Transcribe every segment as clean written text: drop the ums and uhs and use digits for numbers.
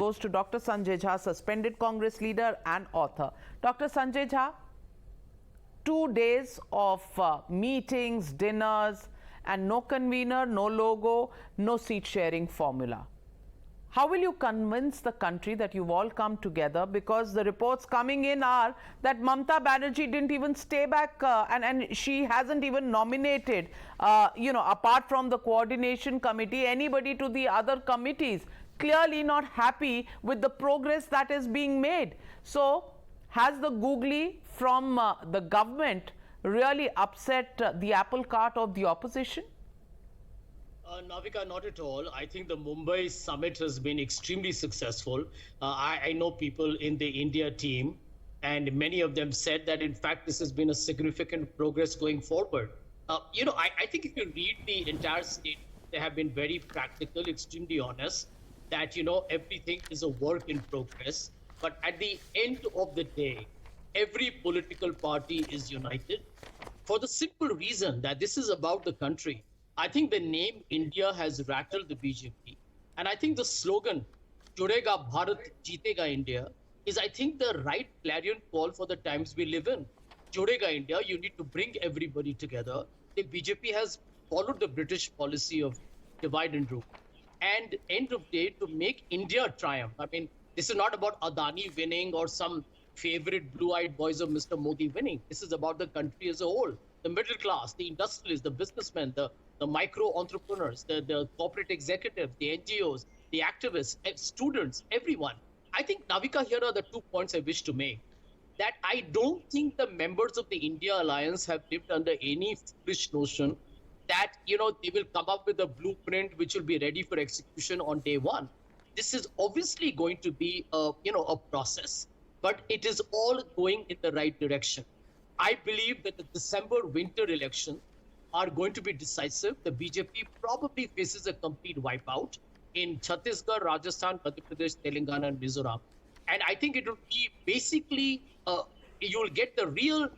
goes to Dr. Sanjay Jha, suspended Congress leader and author. Dr. Sanjay Jha, 2 days of meetings, dinners, and no convener, no logo, no seat sharing formula. How will you convince the country that you've all come together? Because the reports coming in are that Mamata Banerjee didn't even stay back and she hasn't even nominated, apart from the coordination committee, anybody to the other committees. Clearly not happy with the progress that is being made. So, has the googly from the government really upset the apple cart of the opposition? Navika, not at all. I think the Mumbai summit has been extremely successful. I know people in the India team, and many of them said that, in fact, this has been a significant progress going forward. I think if you read the entire statement, they have been very practical, extremely honest, that, everything is a work in progress. But at the end of the day, every political party is united for the simple reason that this is about the country. I think the name India has rattled the BJP. And I think the slogan, Judega Bharat, Jeetega India, is, I think, the right clarion call for the times we live in. Judega India, you need to bring everybody together. The BJP has followed the British policy of divide and rule. And end of day, to make India triumph. I mean, this is not about Adani winning or some favorite blue-eyed boys of Mr. Modi winning. This is about the country as a whole. The middle class, the industrialists, the businessmen, the micro entrepreneurs, the corporate executives, the NGOs, the activists, students, everyone. I think, Navika, here are the 2 points I wish to make. That I don't think the members of the India Alliance have lived under any foolish notion that, they will come up with a blueprint which will be ready for execution on day one. This is obviously going to be a process, but it is all going in the right direction. I believe that the December winter election are going to be decisive. The BJP probably faces a complete wipeout in Chhattisgarh, Rajasthan, Madhya Pradesh, Telangana, and Mizoram. And I think it will be basically, you'll get the real,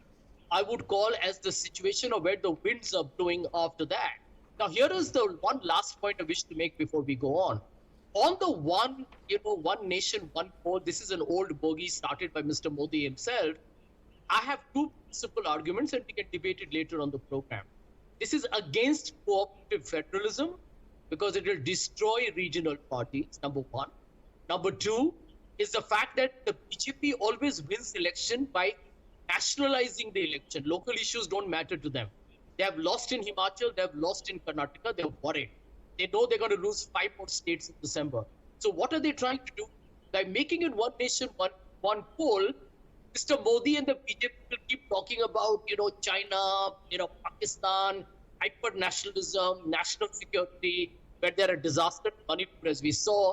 I would call, as the situation of where the winds are blowing after that. Now, here is the one last point I wish to make before we go on. On the one nation, one poll, this is an old bogey started by Mr. Modi himself. I have 2 simple arguments, and we can debate it later on the program. This is against cooperative federalism because it will destroy regional parties, number one. Number 2 is the fact that the BJP always wins the election by nationalizing the election. Local issues don't matter to them. They have lost in Himachal, they have lost in Karnataka, they're worried. They know they're going to lose 5 more states in December. So what are they trying to do? By making it one nation, one poll, Mr. Modi and the BJP will keep talking about, China, Pakistan, hyper-nationalism, national security, where there are disaster in Manipur, as we saw.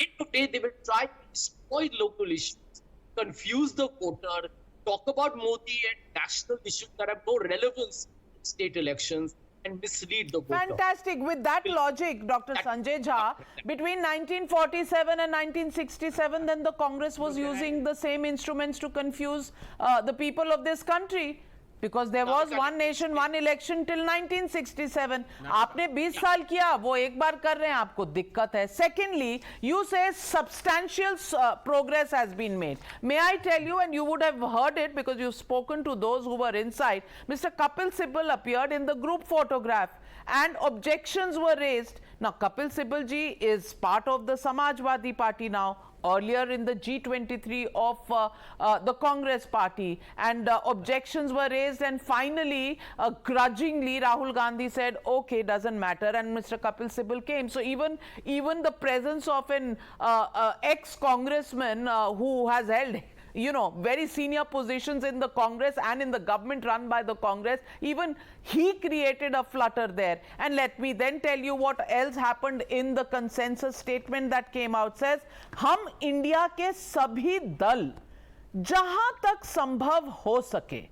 End of the day, they will try to destroy local issues, confuse the voter, talk about Modi and national issues that have no relevance in state elections, and mislead the voter. Fantastic. With that logic, Dr. Sanjay Jha, between 1947 and 1967, then the Congress was using the same instruments to confuse the people of this country. Because there was one nation, one election till 1967. आपने 20 साल किया, वो एक बार कर रहे हैं, आपको दिक्कत है. Secondly, you say substantial progress has been made. May I tell you, and you would have heard it because you've spoken to those who were inside, Mr. Kapil Sibal appeared in the group photograph and objections were raised. Now, Kapil Sibal ji is part of the Samajwadi Party now, earlier in the G23 of the Congress party, and objections were raised, and finally grudgingly Rahul Gandhi said, okay, doesn't matter, and Mr. Kapil Sibal came. So even the presence of an ex-congressman who has held very senior positions in the Congress and in the government run by the Congress, even he created a flutter there. And let me then tell you what else happened in the consensus statement that came out. Says, हम India के सभी दल जहां तक संभव हो सके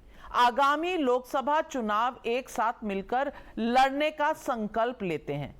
आगामी लोकसभा चुनाव एक साथ मिलकर लड़ने का संकल्प लेते हैं.